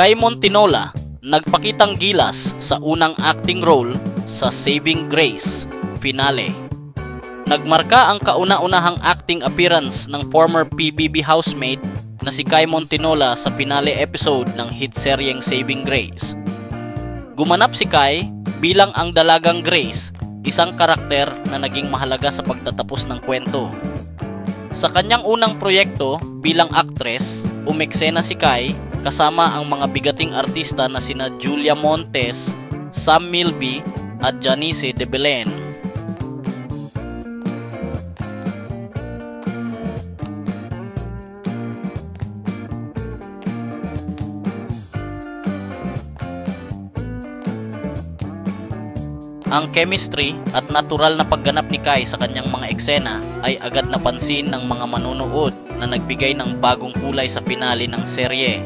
Kai Montinola nagpakitang gilas sa unang acting role sa Saving Grace finale. Nagmarka ang kauna-unahang acting appearance ng former PBB housemate na si Kai Montinola sa finale episode ng hit seryeng Saving Grace. Gumanap si Kai bilang ang dalagang Grace, isang karakter na naging mahalaga sa pagtatapos ng kwento. Sa kanyang unang proyekto bilang actress, umeksena si Kai kasama ang mga bigating artista na sina Julia Montes, Sam Milby at Janice de Belen. Ang chemistry at natural na pagganap ni Kai sa kanyang mga eksena ay agad napansin ng mga manunood na nagbigay ng bagong kulay sa finale ng serye.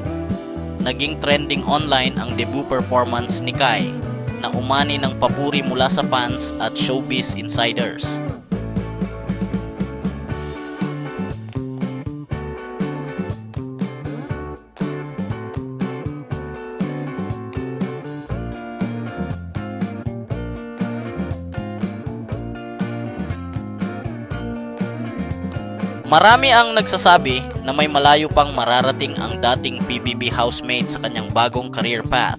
Naging trending online ang debut performance ni Kai na umani ng papuri mula sa fans at showbiz insiders. Marami ang nagsasabi na may malayo pang mararating ang dating PBB housemate sa kanyang bagong career path.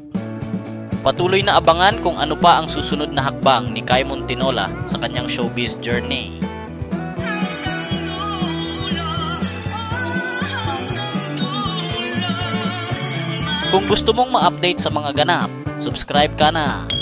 Patuloy na abangan kung ano pa ang susunod na hakbang ni Kai Montinola sa kanyang showbiz journey. Kung gusto mong ma-update sa mga ganap, subscribe ka na!